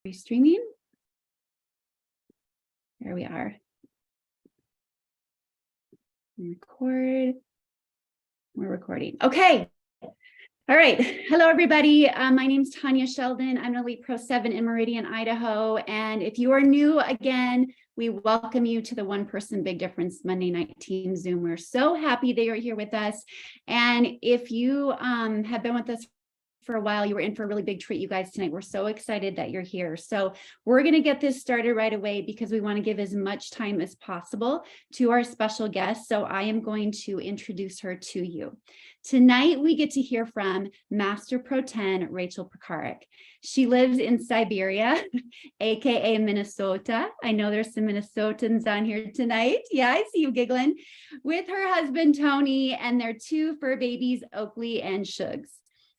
we streaming? There we are. Record. We're recording. Okay. All right. Hello, everybody. My name is Tanya Sheldon. I'm an Elite Pro 7 in Meridian, Idaho. And if you are new again, we welcome you to the One Person Big Difference Monday Night Team Zoom. We're so happy that you're here with us. And if you have been with us for a while, you were in for a really big treat, you guys, tonight. We're so excited that you're here. So we're going to get this started right away because we want to give as much time as possible to our special guest. So I am going to introduce her to you. Tonight, we get to hear from Master Pro 10, Rachel Pekarek. She lives in Siberia, AKA Minnesota. I know there's some Minnesotans on here tonight. Yeah, I see you giggling. With her husband, Tony, and their two fur babies, Oakley and Shugs.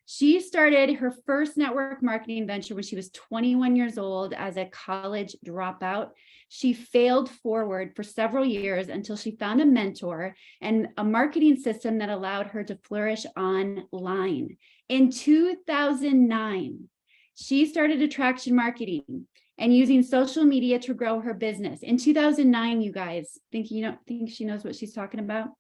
She started her first network marketing venture when she was 21 years old as a college dropout. She failed forward for several years until she found a mentor and a marketing system that allowed her to flourish online. In 2009, she started attraction marketing and using social media to grow her business. In 2009, you guys, think she knows what she's talking about?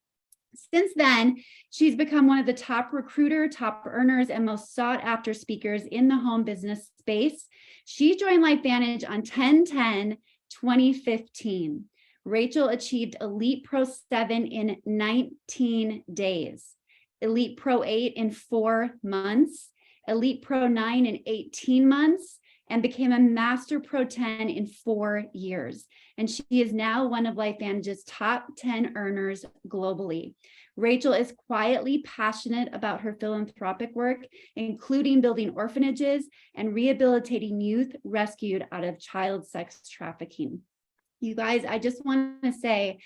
Since then, she's become one of the top recruiter, top earners, and most sought after speakers in the home business space. She joined LifeVantage on 10/10/2015. Rachel achieved Elite Pro 7 in 19 days, Elite Pro 8 in 4 months, Elite Pro 9 in 18 months, and became a Master Pro 10 in 4 years. And she is now one of LifeVantage's top 10 earners globally. Rachel is quietly passionate about her philanthropic work, including building orphanages and rehabilitating youth rescued out of child sex trafficking. You guys, I just want to say,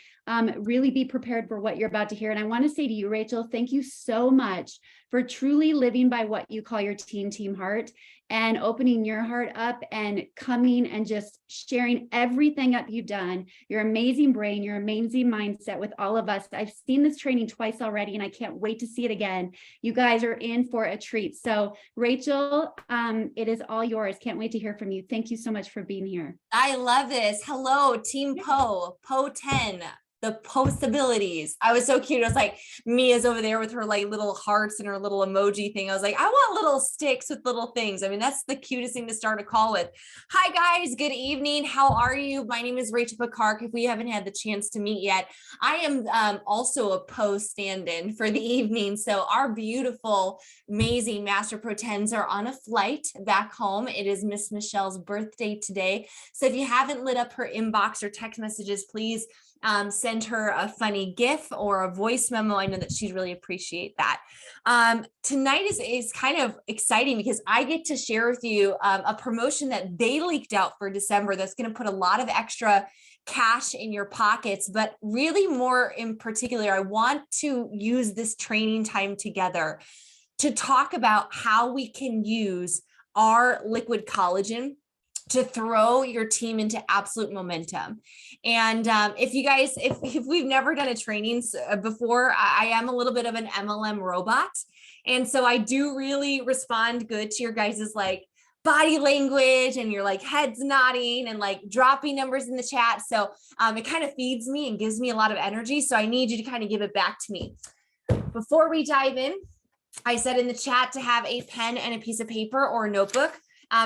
really be prepared for what you're about to hear. And I want to say to you, Rachel, thank you so much for truly living by what you call your team heart and opening your heart up and coming and just sharing everything that you've done, your amazing brain, your amazing mindset with all of us. I've seen this training twice already, and I can't wait to see it again. You guys are in for a treat. So Rachel, it is all yours. Can't wait to hear from you. Thank you so much for being here. I love this. Hello, Team Poe 10. The possibilities. I was so cute. I was like, Mia's over there with her like little hearts and her little emoji thing. I was like, I want little sticks with little things. I mean, that's the cutest thing to start a call with. Hi guys, good evening. How are you? My name is Rachel Pekarek. If we haven't had the chance to meet yet, I am also a Poe stand-in for the evening. So our beautiful, amazing Master Pro 10s are on a flight back home. It is Miss Michelle's birthday today. So if you haven't lit up her inbox or text messages, please send her a funny GIF or a voice memo. I know that she'd really appreciate that. Tonight is kind of exciting because I get to share with you a promotion that they leaked out for December that's going to put a lot of extra cash in your pockets, but really more in particular, I want to use this training time together to talk about how we can use our liquid collagen to throw your team into absolute momentum. And if you guys, if we've never done a training before, I am a little bit of an MLM robot. And so I do really respond good to your guys's like body language and your like heads nodding and like dropping numbers in the chat. So it kind of feeds me and gives me a lot of energy. So I need you to kind of give it back to me. Before we dive in, I said in the chat to have a pen and a piece of paper or a notebook.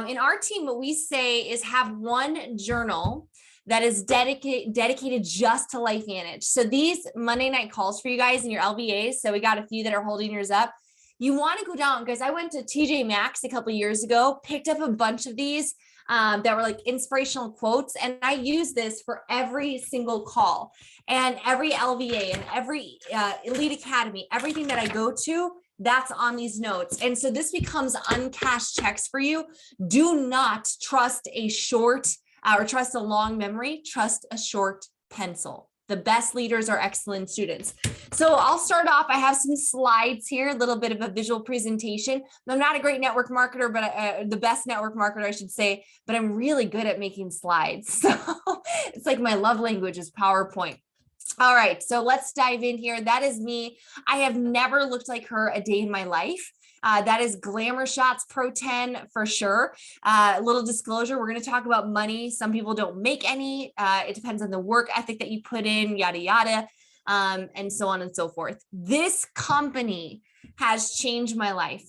In our team, what we say is have one journal that is dedicated just to LifeVantage. So these Monday night calls for you guys and your LVAs, so we got a few that are holding yours up. You want to go down, guys. I went to TJ Maxx a couple of years ago, picked up a bunch of these that were like inspirational quotes, and I use this for every single call and every LVA and every Elite Academy, everything that I go to. That's on these notes. And so this becomes uncashed checks for you. Do not trust a short or trust a long memory, trust a short pencil. The best leaders are excellent students. So I'll start off. I have some slides here, a little bit of a visual presentation. I'm not a great network marketer, but the best network marketer, I should say, but I'm really good at making slides. So it's like my love language is PowerPoint. All right, so let's dive in here. That is me. I have never looked like her a day in my life. That is Glamour Shots Pro 10 for sure. Little disclosure, we're going to talk about money. Some people don't make any. It depends on the work ethic that you put in, yada, yada, and so on and so forth. This company has changed my life.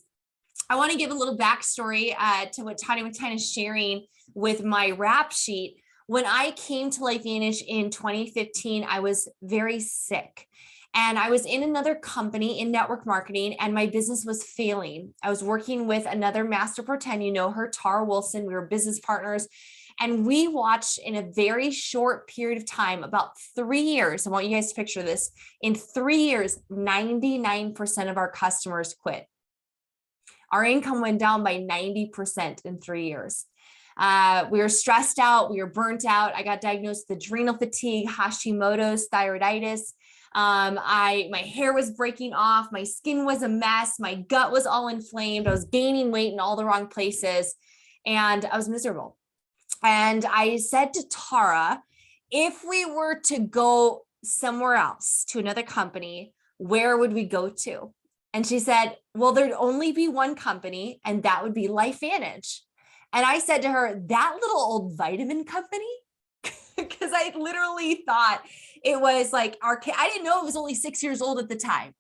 I want to give a little backstory to what Tanya was kind of sharing with my rap sheet. When I came to LifeVantage in 2015, I was very sick. And I was in another company in network marketing and my business was failing. I was working with another Master Pro 10, you know her, Tara Wilson. We were business partners. And we watched in a very short period of time, about 3 years. I want you guys to picture this. In 3 years, 99% of our customers quit. Our income went down by 90% in 3 years. We were stressed out. We were burnt out. I got diagnosed with adrenal fatigue, Hashimoto's, thyroiditis. My hair was breaking off. My skin was a mess. My gut was all inflamed. I was gaining weight in all the wrong places and I was miserable. And I said to Tara, if we were to go somewhere else to another company, where would we go to? And she said, well, there'd only be one company and that would be LifeVantage. And I said to her, that little old vitamin company? Because I literally thought it was like I didn't know it was only 6 years old at the time.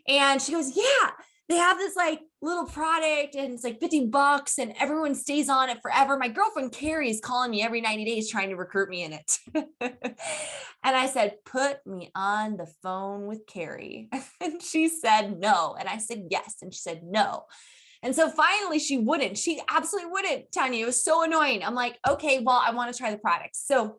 And she goes, yeah, they have this like little product and it's like $50 and everyone stays on it forever. My girlfriend Carrie is calling me every 90 days trying to recruit me in it. And I said, put me on the phone with Carrie. And she said no. And I said yes. And she said no. And so finally she wouldn't. She absolutely wouldn't, Tanya. It was so annoying. I'm like, okay, well, I want to try the product. So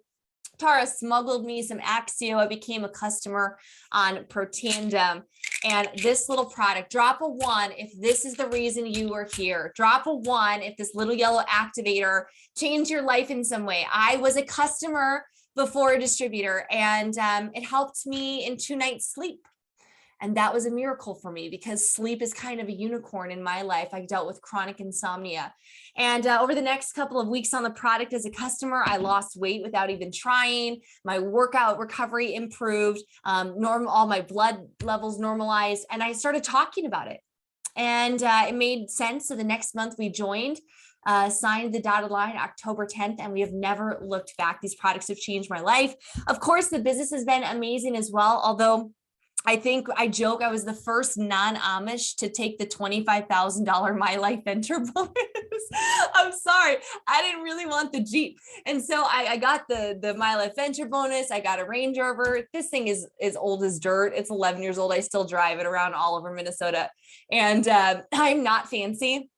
Tara smuggled me some Axio. I became a customer on Protandem. And this little product, drop a 1 if this is the reason you are here. Drop a 1 if this little yellow activator changed your life in some way. I was a customer before a distributor and it helped me in 2 nights sleep. And that was a miracle for me because sleep is kind of a unicorn in my life. I dealt with chronic insomnia. And over the next couple of weeks on the product as a customer, I lost weight without even trying. My workout recovery improved, all my blood levels normalized, and I started talking about it. And it made sense. So the next month we joined, signed the dotted line October 10th, and we have never looked back. These products have changed my life. Of course, the business has been amazing as well, although I think I joke I was the first non-Amish to take the $25,000 My Life Venture bonus. I'm sorry, I didn't really want the Jeep. And so I got the My Life Venture bonus. I got a Range Rover. This thing is old as dirt. It's 11 years old. I still drive it around all over Minnesota. And I'm not fancy.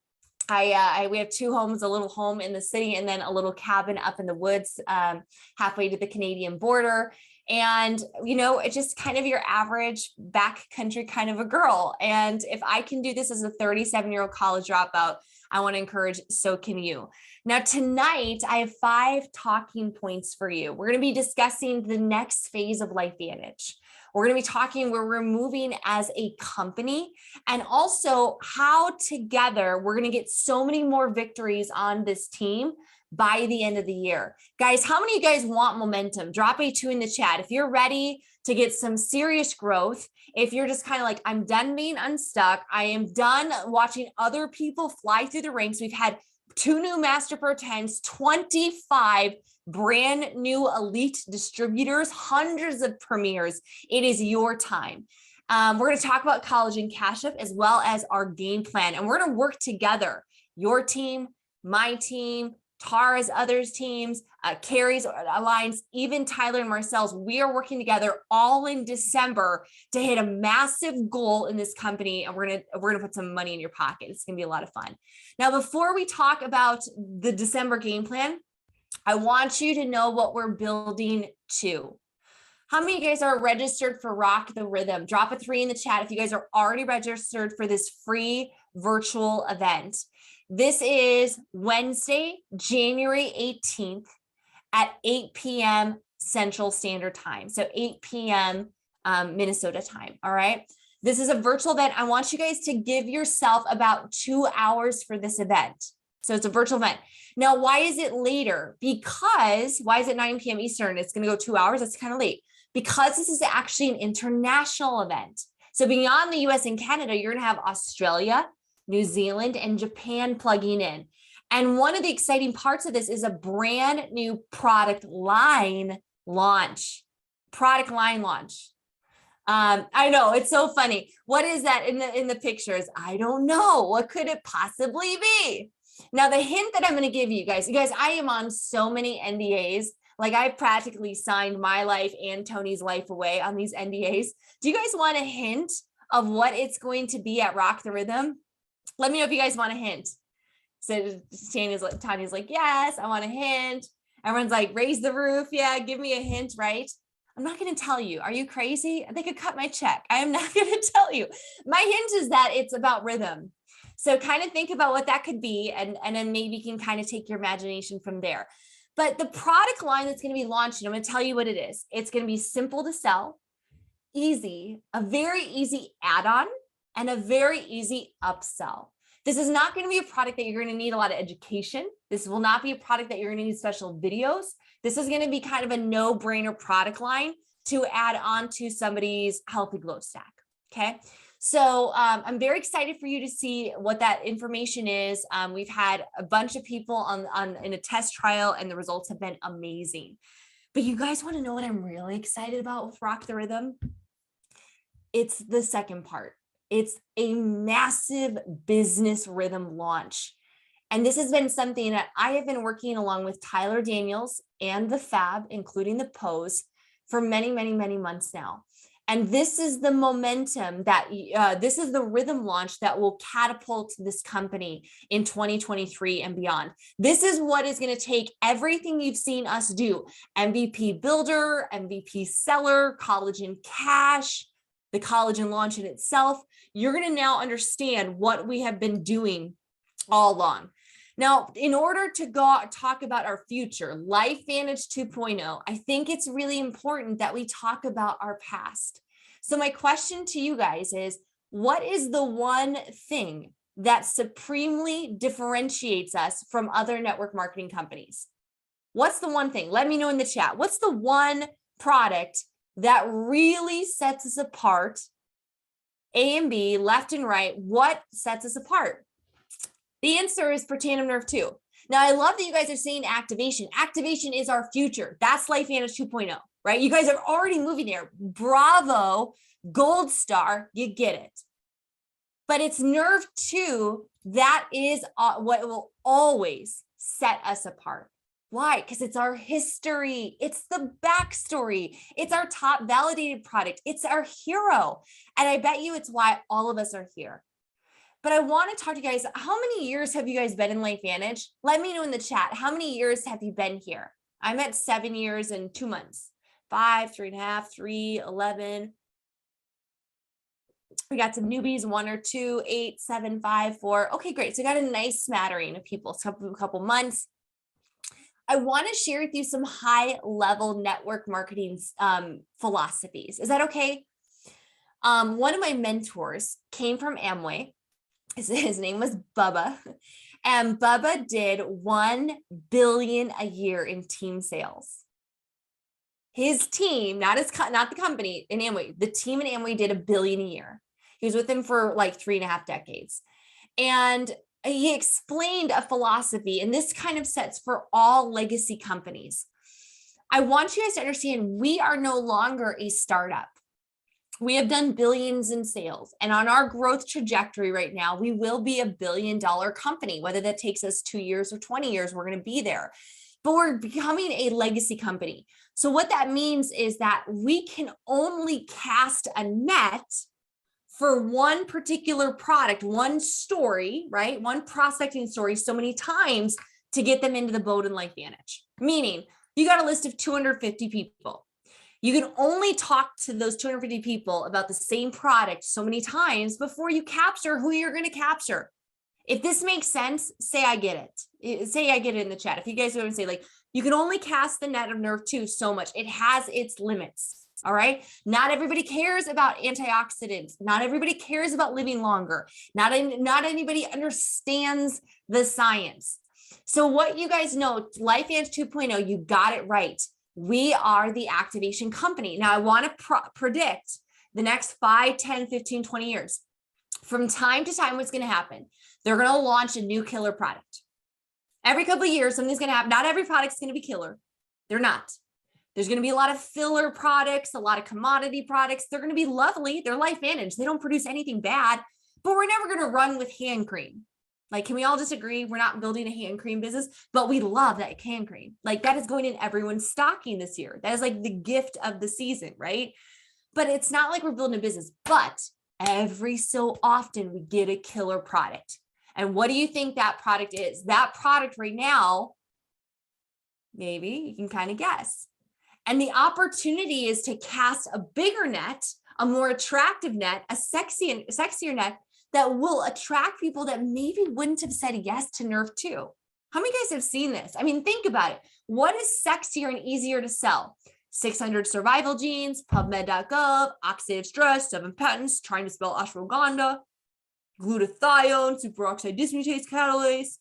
We have 2 homes, a little home in the city and then a little cabin up in the woods, halfway to the Canadian border. And, you know, it's just kind of your average backcountry kind of a girl. And if I can do this as a 37-year-old college dropout, I want to encourage, so can you. Now, tonight, I have 5 talking points for you. We're going to be discussing the next phase of LifeVantage. We're going to be talking where we're moving as a company and also how together we're going to get so many more victories on this team by the end of the year. Guys, how many of you guys want momentum? Drop a 2 in the chat. If you're ready to get some serious growth, if you're just kind of like, I'm done being unstuck. I am done watching other people fly through the ranks. We've had 2 new Master Pro 10s, 25 brand new elite distributors, hundreds of premieres. It is your time. We're going to talk about college and cash up as well as our game plan. And we're going to work together. Your team, my team, Tara's others teams, Carrie's alliance, even Tyler and Marcel's. We are working together all in December to hit a massive goal in this company. And we're gonna put some money in your pocket. It's gonna be a lot of fun. Now, before we talk about the December game plan, I want you to know what we're building to. How many of you guys are registered for Rock the Rhythm? Drop a 3 in the chat if you guys are already registered for this free virtual event. This is Wednesday, January 18th at 8 p.m. Central Standard Time. So 8 p.m. Minnesota time. All right. This is a virtual event. I want you guys to give yourself about 2 hours for this event. So it's a virtual event. Now, why is it later? Why is it 9 p.m. Eastern? It's going to go 2 hours. That's kind of late because this is actually an international event. So beyond the US and Canada, you're going to have Australia, New Zealand, and Japan plugging in. And one of the exciting parts of this is a brand new product line launch. I know, it's so funny. What is that in the pictures? I don't know. What could it possibly be? Now, the hint that I'm going to give you guys, I am on so many NDAs. Like, I practically signed my life and Tony's life away on these NDAs. Do you guys want a hint of what it's going to be at Rock the Rhythm? Let me know if you guys want a hint. So Tanya's like, yes, I want a hint. Everyone's like, raise the roof. Yeah, give me a hint, right? I'm not going to tell you. Are you crazy? They could cut my check. I am not going to tell you. My hint is that it's about rhythm. So kind of think about what that could be, and then maybe you can kind of take your imagination from there. But the product line that's going to be launched, I'm going to tell you what it is. It's going to be simple to sell, easy, a very easy add-on, and a very easy upsell. This is not going to be a product that you're going to need a lot of education. This will not be a product that you're going to need special videos. This is going to be kind of a no-brainer product line to add on to somebody's healthy glow stack. Okay. So I'm very excited for you to see what that information is. We've had a bunch of people in a test trial, and the results have been amazing. But you guys want to know what I'm really excited about with Rock the Rhythm? It's the second part. It's a massive business rhythm launch. And this has been something that I have been working along with Tyler Daniels and the Fab, including the Pose, for many, many, many months now. And this is the momentum that, this is the rhythm launch that will catapult this company in 2023 and beyond. This is what is going to take everything you've seen us do: MVP builder, MVP seller, collagen cash, the collagen launch in itself. You're going to now understand what we have been doing all along. Now, in order to talk about our future, LifeVantage 2.0, I think it's really important that we talk about our past. So my question to you guys is, what is the one thing that supremely differentiates us from other network marketing companies? What's the one thing? Let me know in the chat. What's the one product that really sets us apart? A and B, left and right, what sets us apart? The answer is for Tandem Nerve 2. Now, I love that you guys are saying activation. Activation is our future. That's LifeVantage 2.0, right? You guys are already moving there. Bravo, gold star, you get it. But it's Nerve 2 that is what will always set us apart. Why? Because it's our history. It's the backstory. It's our top validated product. It's our hero. And I bet you it's why all of us are here. But I want to talk to you guys. How many years have you guys been in LifeVantage? Let me know in the chat. How many years have you been here? I'm at 7 years and 2 months. 5, 3.5, 3, 11. We got some newbies, 1 or 2, 8, 7, 5, 4. Okay, great. So we got a nice smattering of people, a couple months. I want to share with you some high-level network marketing philosophies. Is that okay? One of my mentors came from Amway. His name was Bubba, and Bubba did $1 billion a year in team sales. His team, not the company in Amway, the team in Amway did $1 billion a year. He was with them for like 3.5 decades. And he explained a philosophy, and this kind of sets for all legacy companies. I want you guys to understand, we are no longer a startup. We have done billions in sales, and on our growth trajectory right now, we will be $1 billion company. Whether that takes us 2 years or 20 years, we're going to be there. But we're becoming a legacy company. So what that means is that we can only cast a net for one particular product, one story, right? One prospecting story so many times to get them into the boat in LifeVantage. Meaning, you got a list of 250 people. You can only talk to those 250 people about the same product so many times before you capture who you're going to capture. If this makes sense, say I get it. Say I get it in the chat. If you guys are going to say, like, you can only cast the net of Nerve 2 so much. It has its limits. All right. Not everybody cares about antioxidants. Not everybody cares about living longer. Not anybody understands the science. So what you guys know, LifeVantage 2.0, you got it right. We are the activation company. Now I want to predict the next 5, 10, 15, 20 years. from time to time, what's going to happen? They're going to launch a new killer product. Every couple of years, something's going to happen. Not every product's going to be killer. They're not. There's going to be a lot of filler products, a lot of commodity products. They're going to be lovely. They're life managed. They don't produce anything bad, but we're never going to run with hand cream. Like, can we all just agree we're not building a hand cream business, but we love that hand cream. Like, that is going in everyone's stocking this year. That is like the gift of the season, right? But it's not like we're building a business, but every so often we get a killer product. And what do you think that product is? That product right now, maybe you can kind of guess. And the opportunity is to cast a bigger net, a more attractive net, a sexier net that will attract people that maybe wouldn't have said yes to Nerf 2. How many of you guys have seen this? I mean, think about it. What is sexier and easier to sell? 600 survival genes, PubMed.gov, oxidative stress, 7 patents, trying to spell ashwagandha, glutathione, superoxide dismutase catalase,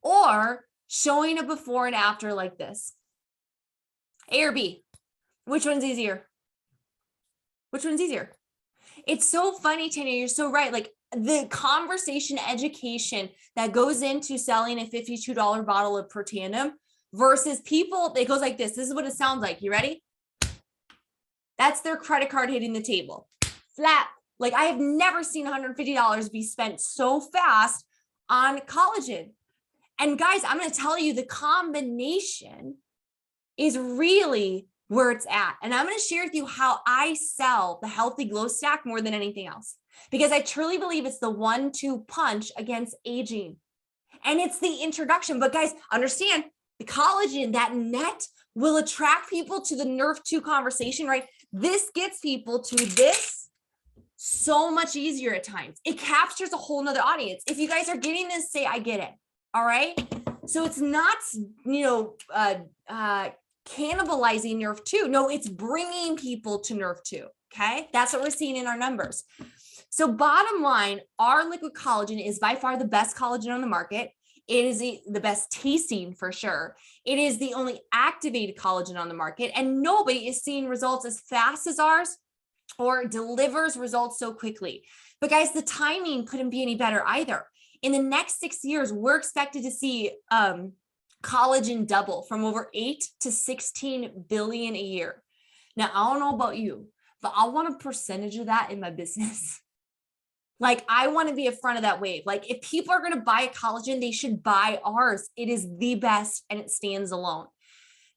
or showing a before and after like this. A or B? Which one's easier? Which one's easier? It's so funny, Tanya, you're so right. Like, the conversation education that goes into selling a $52 bottle of Protandim versus people, it goes like this. This is what it sounds like. You ready? That's their credit card hitting the table. Flat. Like, I have never seen $150 be spent so fast on collagen. And guys, I'm going to tell you, the combination is really where it's at. And I'm going to share with you how I sell the Healthy Glow Stack more than anything else, because I truly believe it's the 1-2 punch against aging. And it's the introduction. But guys, understand, the collagen, that net, will attract people to the Nerf 2 conversation, right? This gets people to this so much easier at times. It captures a whole nother audience. If you guys are getting this, say, I get it. All right. So it's not, cannibalizing Nerf 2. No, it's bringing people to Nerf 2. Okay. That's what we're seeing in our numbers. So bottom line, our liquid collagen is by far the best collagen on the market. It is the best tasting for sure. It is the only activated collagen on the market, and nobody is seeing results as fast as ours or delivers results so quickly. But guys, the timing couldn't be any better either. In the next 6 years, we're expected to see collagen double from over 8 to 16 billion a year. Now, I don't know about you, but I want a percentage of that in my business. Like, I want to be in front of that wave. Like, if people are going to buy a collagen, they should buy ours. It is the best and it stands alone.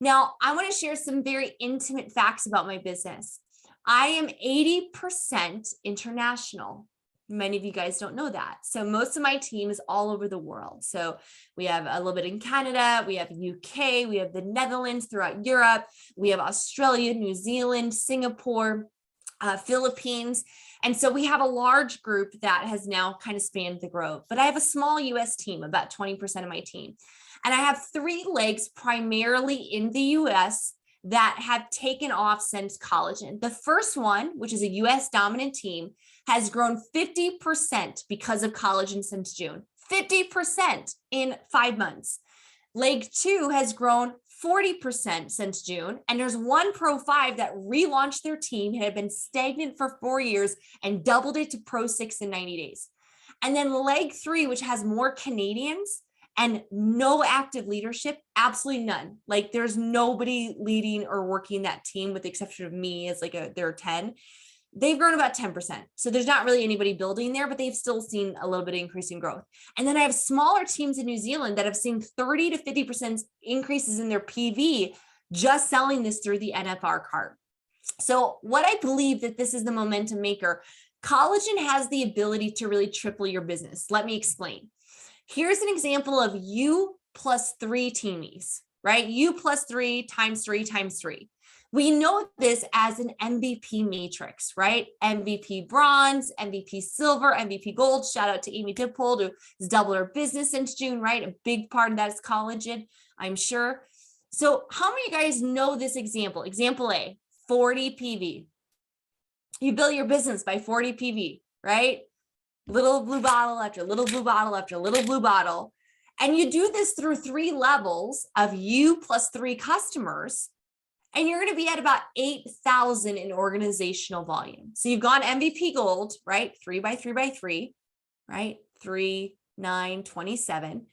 Now, I want to share some very intimate facts about my business. I am 80% international. Many of you guys don't know that. So most of my team is all over the world. So we have a little bit in Canada, we have UK, we have the Netherlands, throughout Europe, we have Australia, New Zealand, Singapore, Philippines. And so we have a large group that has now kind of spanned the globe. But I have a small US team, about 20% of my team. And I have 3 legs primarily in the US that have taken off since collagen. The first one, which is a US dominant team, has grown 50% because of collagen since June. 50% in 5 months. Leg 2 has grown 40% since June. And there's one Pro 5 that relaunched their team, had been stagnant for 4 years, and doubled it to Pro 6 in 90 days. And then leg 3, which has more Canadians and no active leadership, absolutely none. Like, there's nobody leading or working that team with the exception of me as like there are 10. They've grown about 10%. So there's not really anybody building there, but they've still seen a little bit of increase in growth. And then I have smaller teams in New Zealand that have seen 30 to 50% increases in their PV just selling this through the NFR card. So what I believe that this is the momentum maker. Collagen has the ability to really triple your business. Let me explain. Here's an example of U plus 3 teamies, right? U plus 3 times 3 times 3. We know this as an MVP matrix, right? MVP bronze, MVP silver, MVP gold. Shout out to Amy Dippold, who has doubled her business since June, right? A big part of that is collagen, I'm sure. So how many of you guys know this example? Example A, 40 PV. You build your business by 40 PV, right? Little blue bottle after little blue bottle after little blue bottle. And you do this through 3 levels of U plus 3 customers. and you're going to be at about 8,000 in organizational volume. So you've gone MVP gold, right? 3x3x3, right? 3, 9, 27.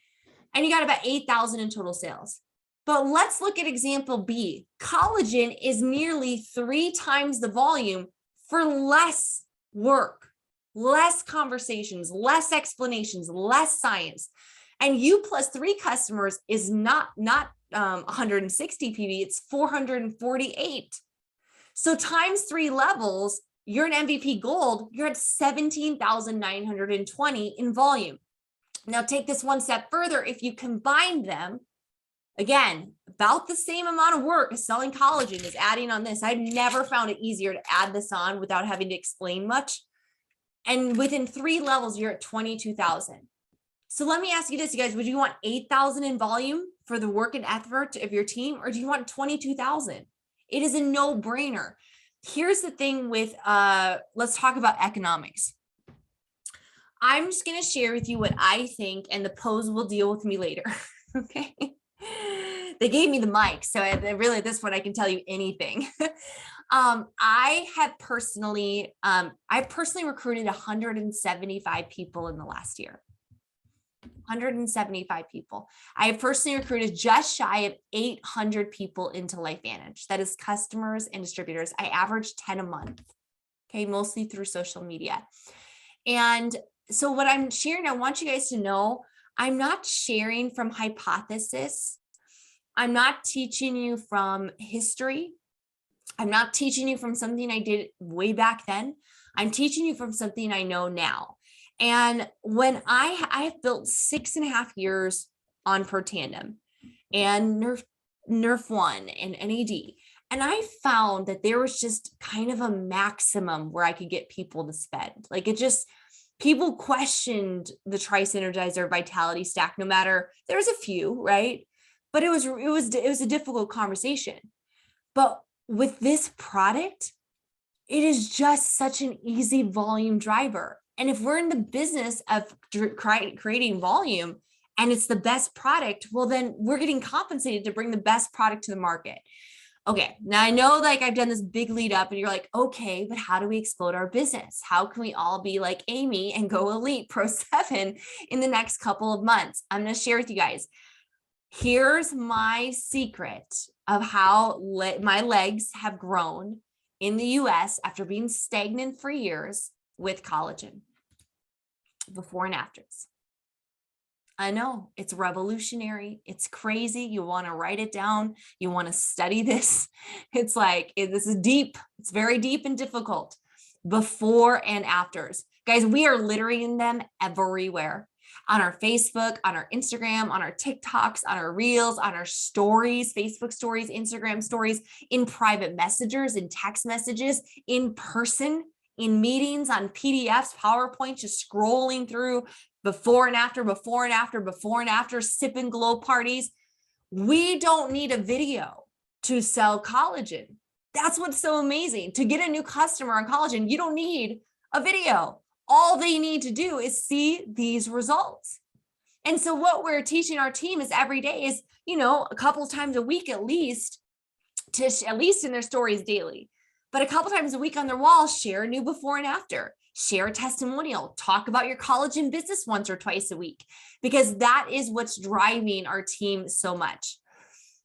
And you got about 8,000 in total sales. But let's look at example B. Collagen is nearly 3 times the volume for less work, less conversations, less explanations, less science. And you plus 3 customers is not 160 PV, it's 448. So times 3 levels, you're an MVP gold, you're at 17,920 in volume. Now take this one step further. If you combine them, again, about the same amount of work as selling collagen is adding on this. I've never found it easier to add this on without having to explain much. And within 3 levels, you're at 22,000. So let me ask you this, you guys, would you want 8,000 in volume for the work and effort of your team, or do you want 22,000? It is a no-brainer. Here's the thing with, let's talk about economics. I'm just going to share with you what I think, and the pose will deal with me later. Okay. They gave me the mic, so really at this point I can tell you anything. I personally recruited 175 people in the last year. 175 people. I have personally recruited just shy of 800 people into LifeVantage. That is customers and distributors. I average 10 a month. Okay, mostly through social media. And so what I'm sharing, I want you guys to know, I'm not sharing from hypothesis. I'm not teaching you from history. I'm not teaching you from something I did way back then. I'm teaching you from something I know now. And when I've built 6.5 years on Per Tandem and Nerf 1 and NAD, and I found that there was just kind of a maximum where I could get people to spend. Like it just, people questioned the Trice Energizer Vitality Stack, no matter, there was a few, right? But it was a difficult conversation. But with this product, it is just such an easy volume driver. And if we're in the business of creating volume and it's the best product, well, then we're getting compensated to bring the best product to the market. Okay, now I know like I've done this big lead up and you're like, okay, but how do we explode our business? How can we all be like Amy and go elite Pro 7 in the next couple of months? I'm going to share with you guys. Here's my secret of how my legs have grown in the US after being stagnant for years with collagen. Before and afters. I know it's revolutionary. It's crazy. You want to write it down. You want to study this. It's like, this is deep. It's very deep and difficult. Before and afters. Guys, we are littering them everywhere. On our Facebook, on our Instagram, on our TikToks, on our Reels, on our stories, Facebook stories, Instagram stories, in private messengers, in text messages, in person, in meetings, on PDFs, PowerPoint, just scrolling through before and after, before and after, before and after, sip and glow parties. We don't need a video to sell collagen. That's what's so amazing. To get a new customer on collagen, you don't need a video. All they need to do is see these results. And so what we're teaching our team is every day is, a couple of times a week at least, at least in their stories daily. But a couple times a week on their wall, share a new before and after, share a testimonial, talk about your collagen business once or twice a week, because that is what's driving our team so much.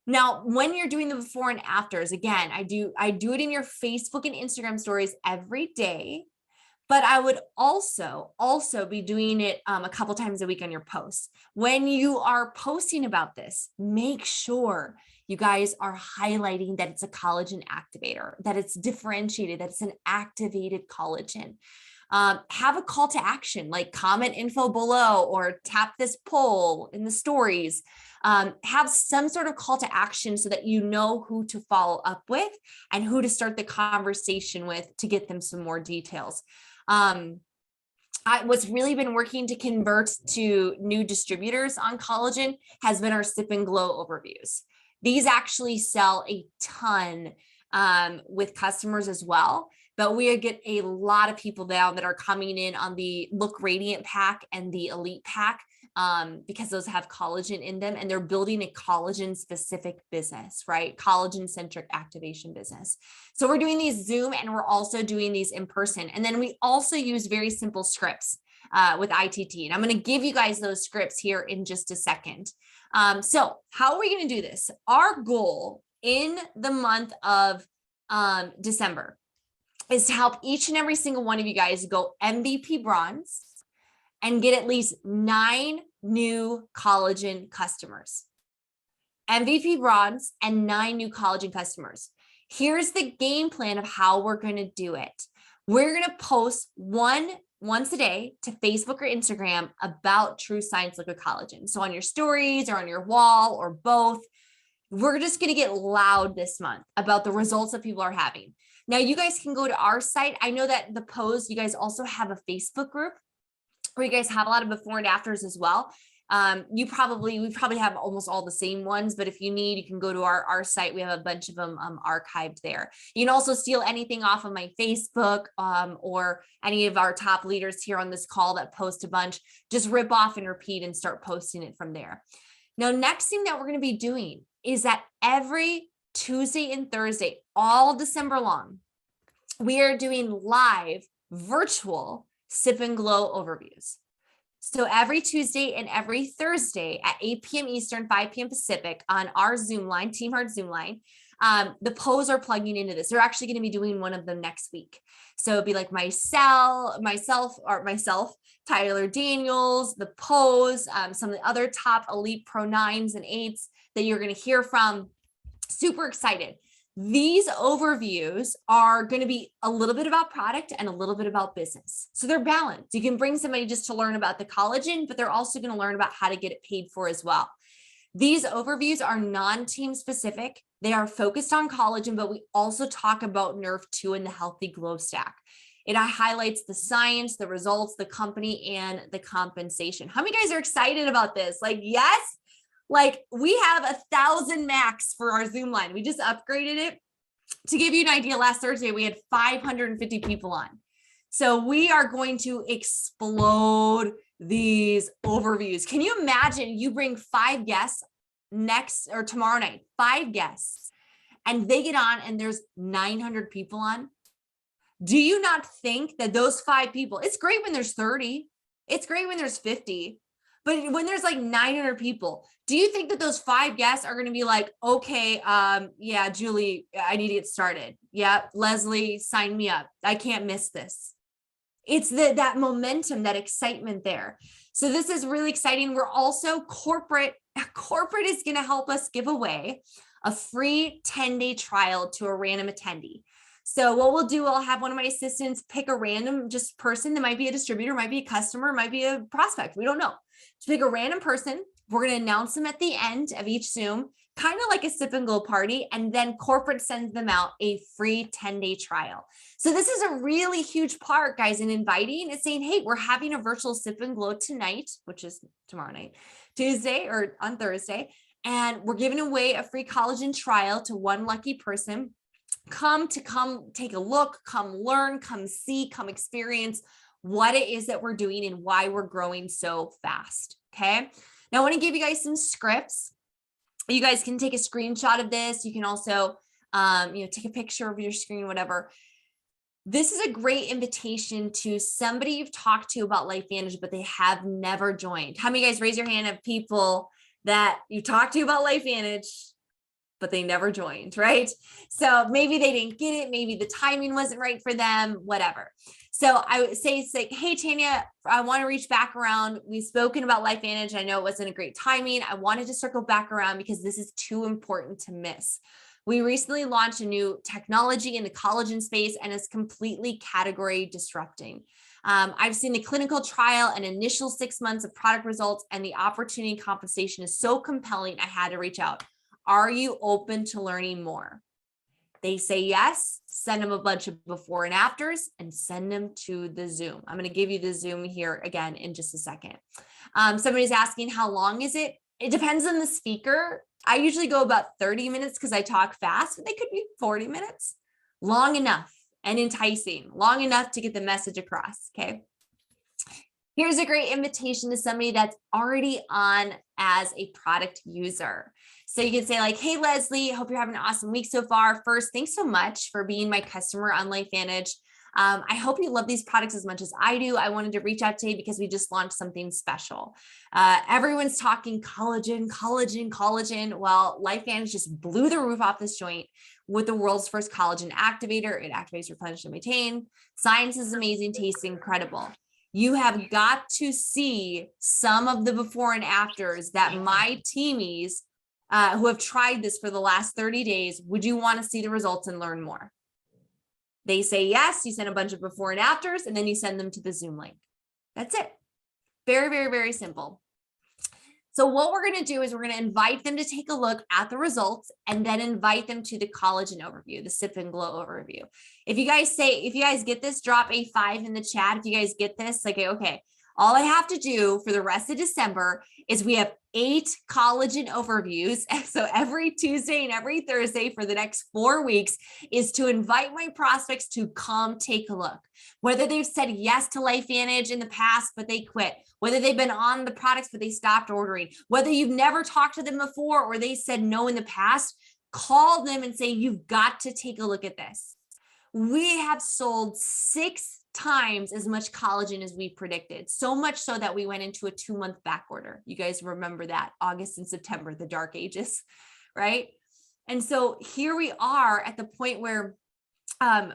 Now, when you're doing the before and afters, again, I do it in your Facebook and Instagram stories every day, but I would also be doing it a couple times a week on your posts. When you are posting about this, make sure you guys are highlighting that it's a collagen activator, that it's differentiated, that it's an activated collagen. Have a call to action, like comment info below or tap this poll in the stories. Have some sort of call to action so that you know who to follow up with and who to start the conversation with to get them some more details. What's really been working to convert to new distributors on collagen has been our sip and glow overviews. These actually sell a ton with customers as well, but we get a lot of people now that are coming in on the Look Radiant pack and the Elite pack because those have collagen in them, and they're building a collagen specific business, right? Collagen centric activation business. So we're doing these Zoom, and we're also doing these in person. And then we also use very simple scripts with ITT. And I'm going to give you guys those scripts here in just a second. So how are we going to do this? Our goal in the month of December is to help each and every single one of you guys go MVP bronze and get at least 9 new collagen customers. MVP bronze and 9 new collagen customers. Here's the game plan of how we're going to do it. We're going to post once a day to Facebook or Instagram about True Science Liquid Collagen. So on your stories or on your wall or both, we're just going to get loud this month about the results that people are having. Now you guys can go to our site. I know that the pose, you guys also have a Facebook group where you guys have a lot of before and afters as well. We probably have almost all the same ones, but if you need, you can go to our site. We have a bunch of them archived there. You can also steal anything off of my Facebook or any of our top leaders here on this call that post a bunch, just rip off and repeat and start posting it from there. Now, next thing that we're going to be doing is that every Tuesday and Thursday, all December long, we are doing live virtual Sip and Glow overviews. So every Tuesday and every Thursday at 8 p.m. Eastern, 5 p.m. Pacific on our Zoom line, Team Heart Zoom line, the pros are plugging into this. They're actually going to be doing one of them next week. So it'd be like myself, Tyler Daniels, the pros, some of the other top elite pro 9s and 8s that you're going to hear from. Super excited. These overviews are going to be a little bit about product and a little bit about business. So they're balanced. You can bring somebody just to learn about the collagen, but they're also going to learn about how to get it paid for as well. These overviews are non-team specific. They are focused on collagen, but we also talk about Nerve 2 and the healthy glow stack. It highlights the science, the results, the company, and the compensation. How many guys are excited about this? Like, yes. Like we have 1,000 max for our Zoom line. We just upgraded it. To give you an idea, last Thursday, we had 550 people on. So we are going to explode these overviews. Can you imagine you bring 5 guests next or tomorrow night, 5 guests, and they get on and there's 900 people on? Do you not think that those 5 people, it's great when there's 30, it's great when there's 50, but when there's like 900 people, do you think that those 5 guests are going to be like, okay, yeah, Julie, I need to get started. Yeah, Leslie, sign me up. I can't miss this. It's that momentum, that excitement there. So this is really exciting. We're also corporate is going to help us give away a free 10-day trial to a random attendee. So what we'll do, I'll have one of my assistants pick a random just person that might be a distributor, might be a customer, might be a prospect. We don't know. To pick a random person. We're going to announce them at the end of each Zoom, kind of like a sip and glow party. And then corporate sends them out a free 10-day trial. So this is a really huge part, guys, in inviting. It's saying, hey, we're having a virtual sip and glow tonight, which is tomorrow night, Tuesday or on Thursday. And we're giving away a free collagen trial to one lucky person. Come take a look, come learn, come see, come experience what it is that we're doing and why we're growing so fast. Okay. Now I want to give you guys some scripts. You guys can take a screenshot of this. You can also, take a picture of your screen, whatever. This is a great invitation to somebody you've talked to about LifeVantage, but they have never joined. How many guys raise your hand of people that you talked to about LifeVantage, but they never joined, right? So maybe they didn't get it. Maybe the timing wasn't right for them, whatever. So I would say, it's like, hey, Tanya, I want to reach back around. We've spoken about LifeVantage. I know it wasn't a great timing. I wanted to circle back around because this is too important to miss. We recently launched a new technology in the collagen space and it's completely category disrupting. I've seen the clinical trial and initial 6 months of product results, and the opportunity and compensation is so compelling. I had to reach out. Are you open to learning more? They say yes, send them a bunch of before and afters and send them to the Zoom. I'm going to give you the Zoom here again in just a second. Somebody's asking, how long is it? It depends on the speaker. I usually go about 30 minutes because I talk fast, but they could be 40 minutes. Long enough and enticing, long enough to get the message across. Okay. Here's a great invitation to somebody that's already on as a product user. So you can say like, hey, Leslie, hope you're having an awesome week so far. First, thanks so much for being my customer on LifeVantage. I hope you love these products as much as I do. I wanted to reach out today because we just launched something special. Everyone's talking collagen, collagen, collagen. Well, LifeVantage just blew the roof off this joint with the world's first collagen activator. It activates, replenish, and maintain. Science is amazing, tastes incredible. You have got to see some of the before and afters that my teamies who have tried this for the last 30 days, would you want to see the results and learn more? They say yes, you send a bunch of before and afters, and then you send them to the Zoom link. That's it. Very, very, very simple. So what we're going to do is we're going to invite them to take a look at the results and then invite them to the collagen overview, the Sip and Glow overview. If you guys get this, drop a 5 in the chat. If you guys get this, like, okay, all I have to do for the rest of December is we have 8 collagen overviews. So every Tuesday and every Thursday for the next 4 weeks is to invite my prospects to come take a look. Whether they've said yes to LifeVantage in the past, but they quit, whether they've been on the products, but they stopped ordering, whether you've never talked to them before, or they said no in the past, call them and say, you've got to take a look at this. We have sold 6 times as much collagen as we predicted. So much so that we went into a 2-month back order. You guys remember that August and September, the dark ages, right? And so here we are at the point where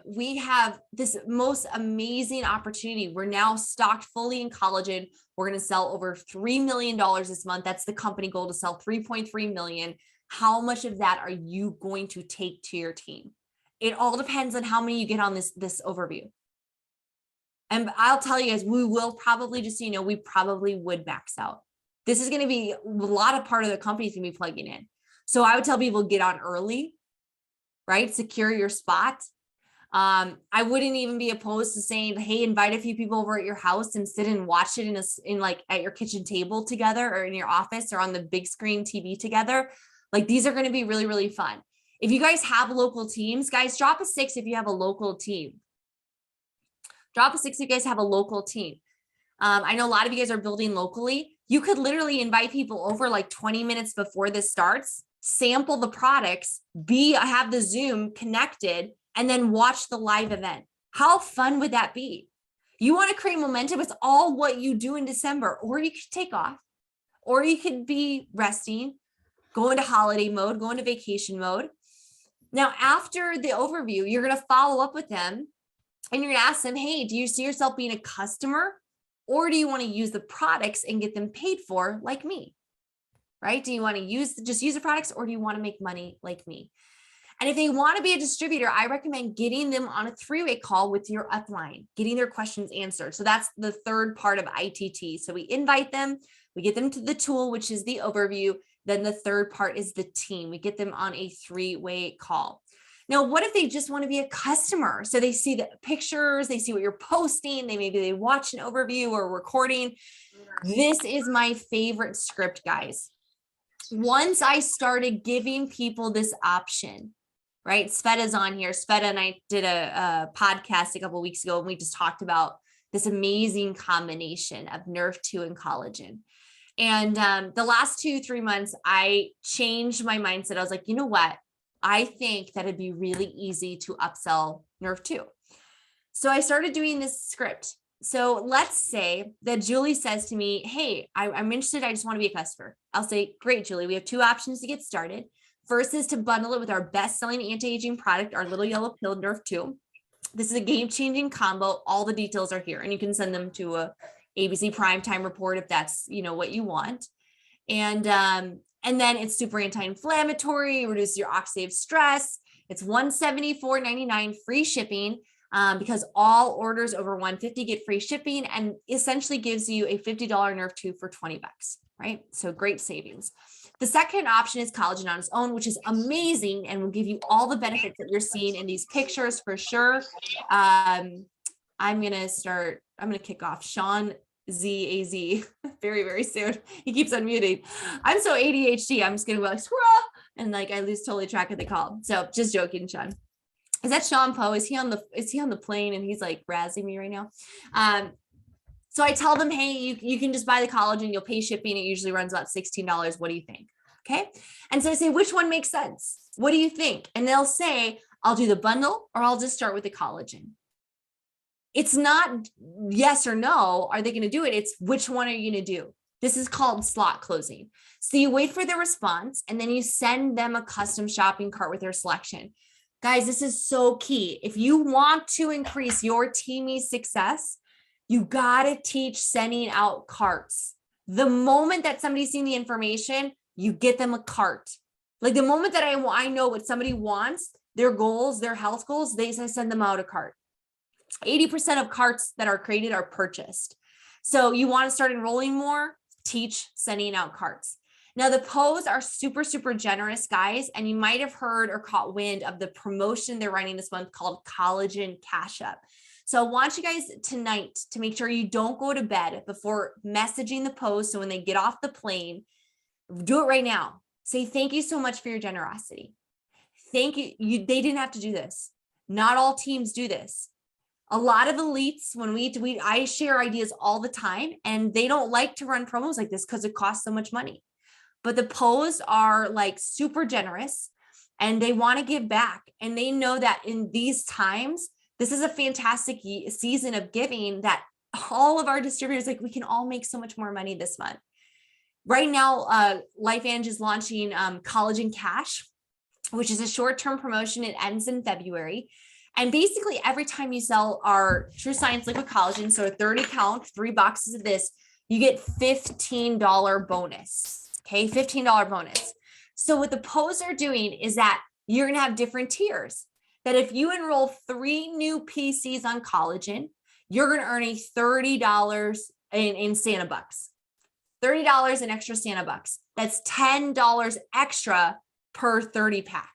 we have this most amazing opportunity. We're now stocked fully in collagen. We're going to sell over $3 million this month. That's the company goal, to sell 3.3 million. How much of that are you going to take to your team? It all depends on how many you get on this overview. And I'll tell you guys, we will probably, just so you know, we probably would max out. This is going to be a lot of part of the company is going to be plugging in. So I would tell people, get on early, right? Secure your spot. I wouldn't even be opposed to saying, hey, invite a few people over at your house and sit and watch it in like at your kitchen table together, or in your office, or on the big screen TV together. Like, these are going to be really, really fun. If you guys have local teams, guys, drop a 6 if you have a local team. Drop a 6 if you guys have a local team. I know a lot of you guys are building locally. You could literally invite people over like 20 minutes before this starts, sample the products, have the Zoom connected, and then watch the live event. How fun would that be? You want to create momentum. It's all what you do in December, or you could take off, or you could be resting, go into holiday mode, go into vacation mode. Now, after the overview, you're going to follow up with them and you're going to ask them, hey, do you see yourself being a customer, or do you want to use the products and get them paid for like me, right? Do you want to just use the products, or do you want to make money like me? And if they want to be a distributor, I recommend getting them on a 3-way call with your upline, getting their questions answered. So that's the third part of ITT. So we invite them, we get them to the tool, which is the overview. Then the third part is the team. We get them on a 3-way call. Now, what if they just want to be a customer? So they see the pictures, they see what you're posting, maybe they watch an overview or recording. This is my favorite script, guys. Once I started giving people this option, right? Sveta's on here. Sveta and I did a podcast a couple of weeks ago, and we just talked about this amazing combination of Nerf 2 and collagen. And the last 2-3 months, I changed my mindset. I was like, you know what? I think that it'd be really easy to upsell Nerf 2. So I started doing this script. So let's say that Julie says to me, hey, I'm interested. I just want to be a customer. I'll say, great, Julie. We have 2 options to get started. First is to bundle it with our best-selling anti-aging product, our little yellow pill Nerf 2. This is a game-changing combo. All the details are here, and you can send them to a ABC primetime report if that's, what you want. And then it's super anti-inflammatory, reduces your oxidative stress. It's $174.99 free shipping, because all orders over $150 get free shipping, and essentially gives you a $50 Nerf 2 for $20, right? So great savings. The second option is collagen on its own, which is amazing and will give you all the benefits that you're seeing in these pictures for sure. I'm going to kick off Sean ZAZ very, very soon. He keeps unmuting. I'm so ADHD. I'm just going to be like, squirrel. And like, I lose totally track of the call. So just joking, Sean. Is that Sean Poe? Is he on the plane and he's like razzing me right now? So I tell them, hey, you can just buy the collagen, you'll pay shipping. It usually runs about $16. What do you think? Okay. And so I say, which one makes sense? What do you think? And they'll say, I'll do the bundle or I'll just start with the collagen. It's not yes or no. Are they going to do it? It's which one are you going to do? This is called slot closing. So you wait for the response and then you send them a custom shopping cart with their selection. Guys, this is so key. If you want to increase your team's success, you got to teach sending out carts. The moment that somebody's seen the information, you get them a cart. Like the moment that I know what somebody wants, their goals, their health goals, they send them out a cart. 80% of carts that are created are purchased. So you want to start enrolling more, teach sending out carts. Now the POs are super, super generous, guys. And you might have heard or caught wind of the promotion they're running this month called Collagen Cash Up. So I want you guys tonight to make sure you don't go to bed before messaging the POs. So when they get off the plane, do it right now. Say, thank you so much for your generosity. Thank you. They didn't have to do this. Not all teams do this. A lot of elites, when I share ideas all the time and they don't like to run promos like this because it costs so much money. But the POs are like super generous and they want to give back. And they know that in these times, this is a fantastic season of giving that all of our distributors, like we can all make so much more money this month. Right now, LifeAnge is launching Collagen Cash, which is a short-term promotion. It ends in February. And basically every time you sell our True Science Liquid Collagen, so a 30 count, 3 boxes of this, you get $15 bonus. Okay, $15 bonus. So what the POs are doing is that you're going to have different tiers. That if you enroll 3 new PCs on collagen, you're going to earn a $30 in Santa bucks. $30 in extra Santa bucks. That's $10 extra per 30 pack.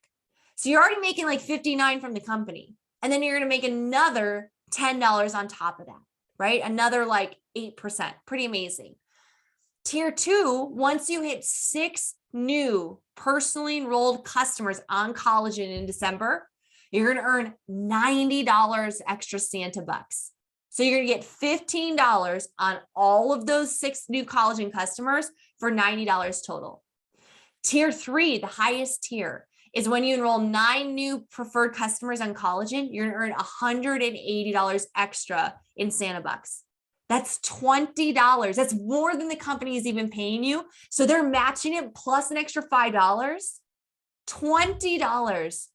So you're already making like $59 from the company. And then you're going to make another $10 on top of that, right? Another like 8%, pretty amazing. Tier 2, once you hit 6 new personally enrolled customers on collagen in December, you're going to earn $90 extra Santa bucks. So you're going to get $15 on all of those 6 new collagen customers for $90 total. Tier 3, the highest tier, is when you enroll 9 new preferred customers on collagen, you're going to earn $180 extra in Santa bucks. That's $20. That's more than the company is even paying you. So they're matching it plus an extra $5, $20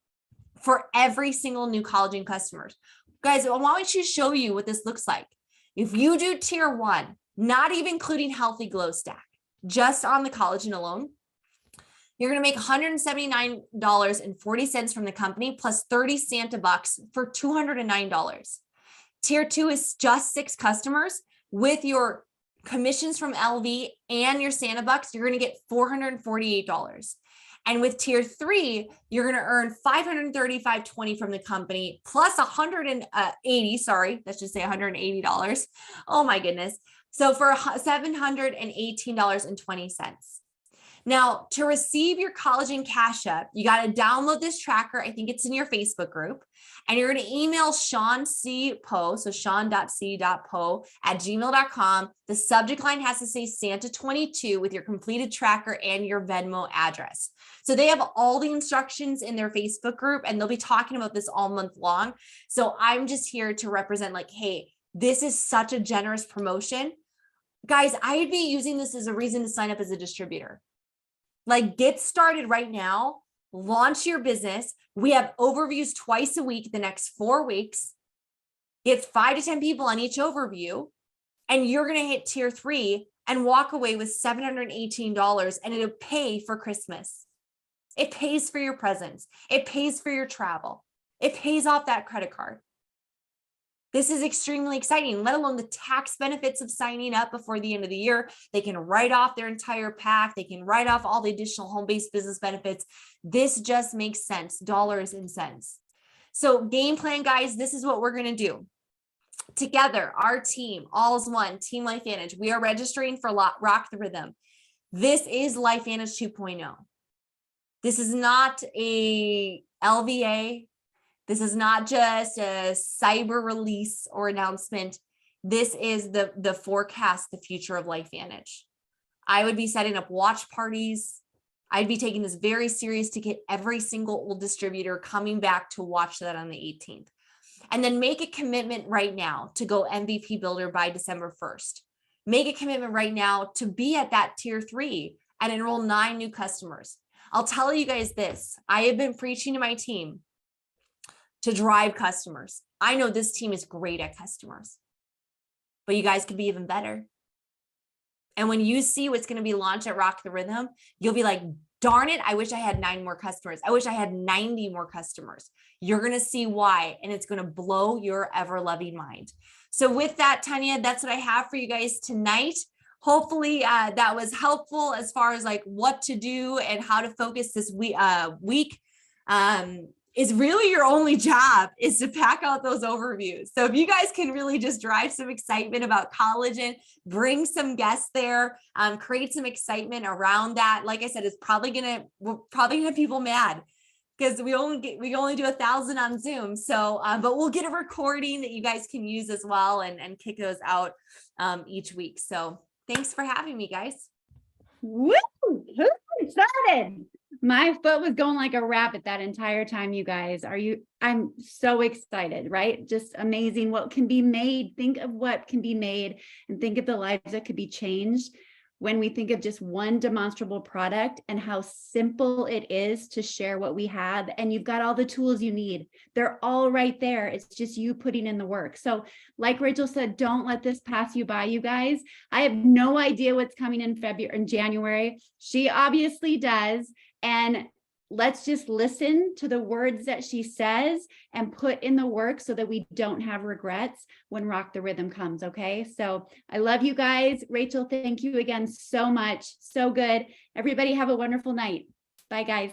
for every single new collagen customers. Guys, I want you to show you what this looks like. If you do tier 1, not even including Healthy Glow Stack, just on the collagen alone, you're going to make $179.40 from the company plus 30 Santa bucks for $209. Tier 2 is just 6 customers with your commissions from LV and your Santa bucks. You're going to get $448. And with tier 3, you're going to earn $535.20 from the company plus $180. Sorry, let's just say $180. Oh my goodness. So for $718.20. Now, to receive your collagen cash up, you got to download this tracker. I think it's in your Facebook group. And you're going to email Sean C. Poe, so sean.c.poe@gmail.com. The subject line has to say Santa 22 with your completed tracker and your Venmo address. So they have all the instructions in their Facebook group, and they'll be talking about this all month long. So I'm just here to represent like, hey, this is such a generous promotion. Guys, I'd be using this as a reason to sign up as a distributor. Like, get started right now, launch your business. We have overviews twice a week, the next 4 weeks. Get 5 to 10 people on each overview, and you're going to hit tier 3 and walk away with $718, and it'll pay for Christmas. It pays for your presents. It pays for your travel. It pays off that credit card. This is extremely exciting, let alone the tax benefits of signing up before the end of the year. They can write off their entire pack. They can write off all the additional home-based business benefits. This just makes sense, dollars and cents. So game plan, guys, this is what we're going to do. Together, our team, all is one, Team LifeAnge. We are registering for Rock the Rhythm. This is LifeAnge 2.0. This is not a LVA. This is not just a cyber release or announcement. this is the forecast, the future of LifeVantage. I would be setting up watch parties. I'd be taking this very serious to get every single old distributor coming back to watch that on the 18th. And then make a commitment right now to go MVP builder by December 1st. Make a commitment right now to be at that tier 3 and enroll 9 new customers. I'll tell you guys this. I have been preaching to my team to drive customers. I know this team is great at customers, but you guys could be even better. And when you see what's going to be launched at Rock the Rhythm, you'll be like, darn it, I wish I had 9 more customers. I wish I had 90 more customers. You're going to see why, and it's going to blow your ever-loving mind. So with that, Tanya, that's what I have for you guys tonight. Hopefully that was helpful as far as like what to do and how to focus this week. Is really your only job is to pack out those overviews. So if you guys can really just drive some excitement about collagen, bring some guests there, create some excitement around that. Like I said, we're probably gonna have people mad because we only do 1,000 on Zoom. So, but we'll get a recording that you guys can use as well and kick those out each week. So thanks for having me, guys. Woo! Who started? My foot was going like a rabbit that entire time, you guys. I'm so excited, right? Just amazing what can be made. Think of what can be made and think of the lives that could be changed when we think of just one demonstrable product and how simple it is to share what we have. And you've got all the tools you need. They're all right there. It's just you putting in the work. So like Rachel said, don't let this pass you by, you guys. I have no idea what's coming in January. She obviously does. And let's just listen to the words that she says and put in the work so that we don't have regrets when Rock the Rhythm comes. Okay. So I love you guys. Rachel, thank you again so much. So good. Everybody have a wonderful night. Bye, guys.